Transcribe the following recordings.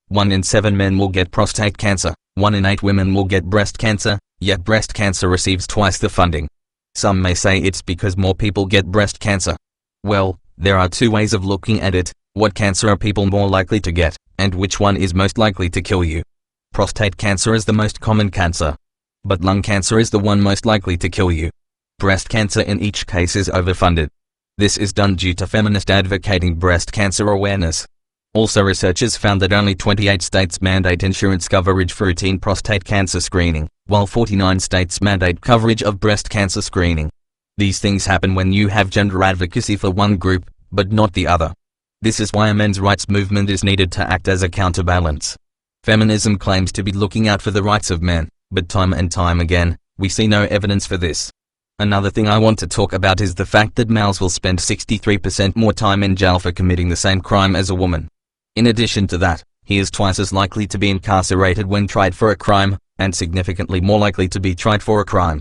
1 in 7 men will get prostate cancer, 1 in 8 women will get breast cancer, yet breast cancer receives twice the funding. Some may say it's because more people get breast cancer. Well, there are two ways of looking at it: what cancer are people more likely to get, and which one is most likely to kill you. Prostate cancer is the most common cancer, but lung cancer is the one most likely to kill you. Breast cancer in each case is overfunded. This is done due to feminists advocating breast cancer awareness. Also, researchers found that only 28 states mandate insurance coverage for routine prostate cancer screening, while 49 states mandate coverage of breast cancer screening. These things happen when you have gender advocacy for one group, but not the other. This is why a men's rights movement is needed to act as a counterbalance. Feminism claims to be looking out for the rights of men, but time and time again, we see no evidence for this. Another thing I want to talk about is the fact that males will spend 63% more time in jail for committing the same crime as a woman. In addition to that, he is twice as likely to be incarcerated when tried for a crime, and significantly more likely to be tried for a crime.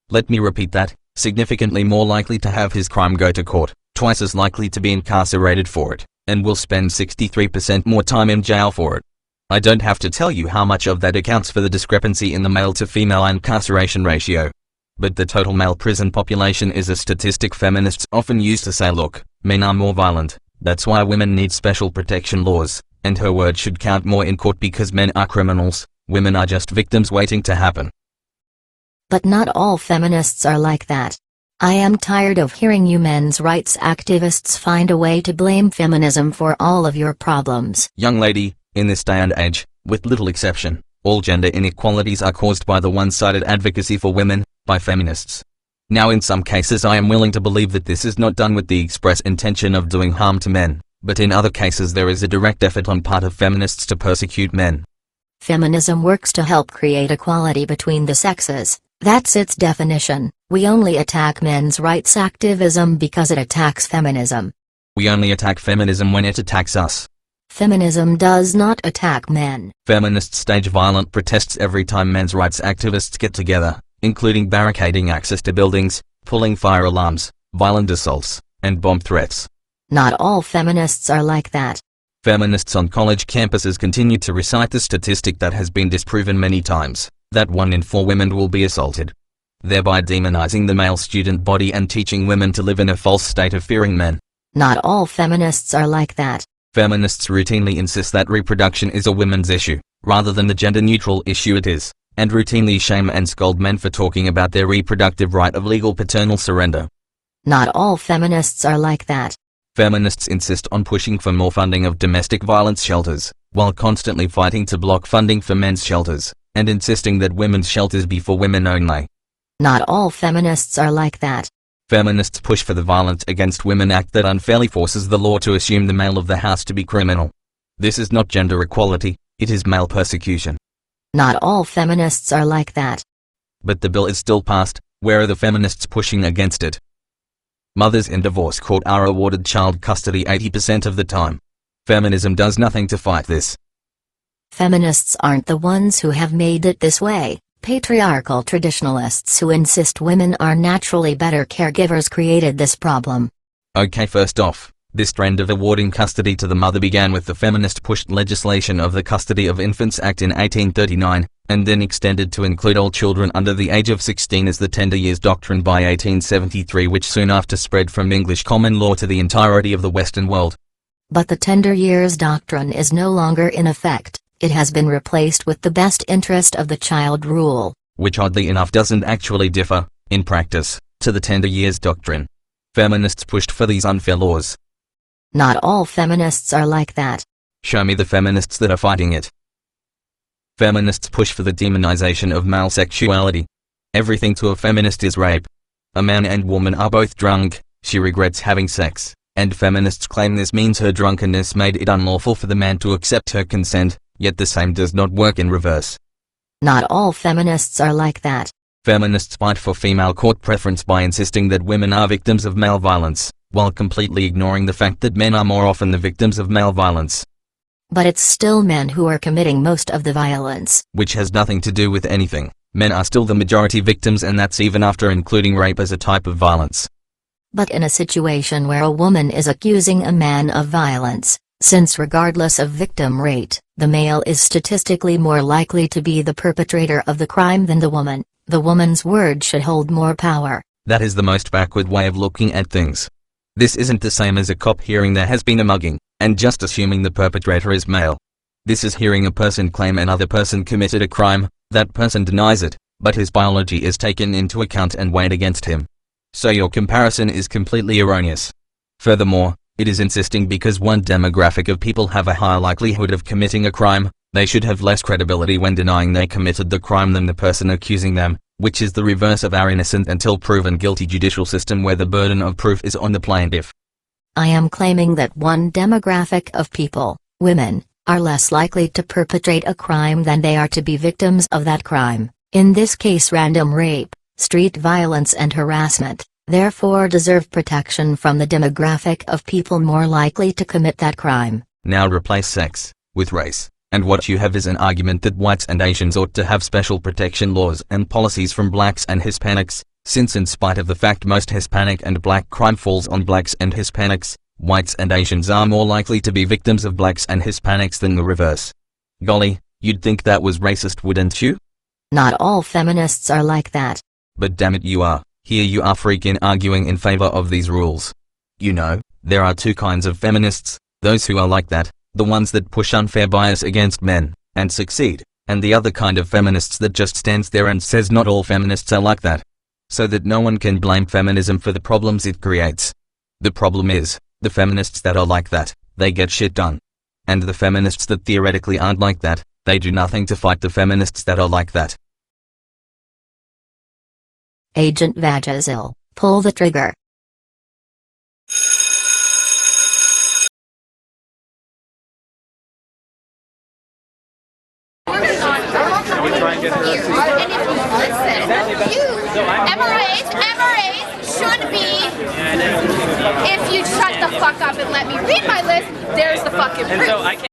Let me repeat that: significantly more likely to have his crime go to court, twice as likely to be incarcerated for it, and will spend 63% more time in jail for it. I don't have to tell you how much of that accounts for the discrepancy in the male-to-female incarceration ratio. But the total male prison population is a statistic feminists often use to say, look, men are more violent, that's why women need special protection laws, and her word should count more in court because men are criminals, women are just victims waiting to happen. But not all feminists are like that. I am tired of hearing you men's rights activists find a way to blame feminism for all of your problems. Young lady, in this day and age, with little exception, all gender inequalities are caused by the one-sided advocacy for women, by feminists. Now, in some cases I am willing to believe that this is not done with the express intention of doing harm to men, but in other cases there is a direct effort on part of feminists to persecute men. Feminism works to help create equality between the sexes. That's its definition. We only attack men's rights activism because it attacks feminism. We only attack feminism when it attacks us. Feminism does not attack men. Feminists stage violent protests every time men's rights activists get together, including barricading access to buildings, pulling fire alarms, violent assaults, and bomb threats. Not all feminists are like that. Feminists on college campuses continue to recite the statistic that has been disproven many times, that 1 in 4 women will be assaulted, thereby demonizing the male student body and teaching women to live in a false state of fearing men. Not all feminists are like that. Feminists routinely insist that reproduction is a women's issue, rather than the gender-neutral issue it is, and routinely shame and scold men for talking about their reproductive right of legal paternal surrender. Not all feminists are like that. Feminists insist on pushing for more funding of domestic violence shelters, while constantly fighting to block funding for men's shelters, and insisting that women's shelters be for women only. Not all feminists are like that. Feminists push for the Violence Against Women Act that unfairly forces the law to assume the male of the house to be criminal. This is not gender equality, it is male persecution. Not all feminists are like that. But the bill is still passed. Where are the feminists pushing against it? Mothers in divorce court are awarded child custody 80% of the time. Feminism does nothing to fight this. Feminists aren't the ones who have made it this way. Patriarchal traditionalists who insist women are naturally better caregivers created this problem. Okay, first off, this trend of awarding custody to the mother began with the feminist-pushed legislation of the Custody of Infants Act in 1839, and then extended to include all children under the age of 16 as the Tender Years Doctrine by 1873, which soon after spread from English common law to the entirety of the Western world. But the Tender Years Doctrine is no longer in effect. It has been replaced with the best interest of the child rule, which oddly enough doesn't actually differ, in practice, to the Tender Years Doctrine. Feminists pushed for these unfair laws. Not all feminists are like that. Show me the feminists that are fighting it. Feminists push for the demonization of male sexuality. Everything to a feminist is rape. A man and woman are both drunk, she regrets having sex, and feminists claim this means her drunkenness made it unlawful for the man to accept her consent. Yet the same does not work in reverse. Not all feminists are like that. Feminists fight for female court preference by insisting that women are victims of male violence, while completely ignoring the fact that men are more often the victims of male violence. But it's still men who are committing most of the violence. Which has nothing to do with anything. Men are still the majority victims, and that's even after including rape as a type of violence. But in a situation where a woman is accusing a man of violence, Since regardless of victim rate, the male is statistically more likely to be the perpetrator of the crime than the woman's word should hold more power. That is the most backward way of looking at things. This isn't the same as a cop hearing there has been a mugging, and just assuming the perpetrator is male. This is hearing a person claim another person committed a crime, that person denies it, but his biology is taken into account and weighed against him. So your comparison is completely erroneous. Furthermore, it is insisting because one demographic of people have a higher likelihood of committing a crime, they should have less credibility when denying they committed the crime than the person accusing them, which is the reverse of our innocent until proven guilty judicial system where the burden of proof is on the plaintiff. I am claiming that one demographic of people, women, are less likely to perpetrate a crime than they are to be victims of that crime, in this case random rape, street violence and harassment, therefore deserve protection from the demographic of people more likely to commit that crime. Now replace sex with race, and what you have is an argument that whites and Asians ought to have special protection laws and policies from blacks and Hispanics, since in spite of the fact most Hispanic and black crime falls on blacks and Hispanics, whites and Asians are more likely to be victims of blacks and Hispanics than the reverse. Golly, you'd think that was racist, wouldn't you? Not all feminists are like that. But damn it, you are. Here you are freaking arguing in favor of these rules. You know, there are two kinds of feminists, those who are like that, the ones that push unfair bias against men, and succeed, and the other kind of feminists that just stands there and says not all feminists are like that. So that no one can blame feminism for the problems it creates. The problem is, the feminists that are like that, they get shit done. And the feminists that theoretically aren't like that, they do nothing to fight the feminists that are like that. Agent Vagazil, pull the trigger. Can we try and get her to... And if you listen, MRAs should be, if you shut the fuck up and let me read my list, there's the fucking proof.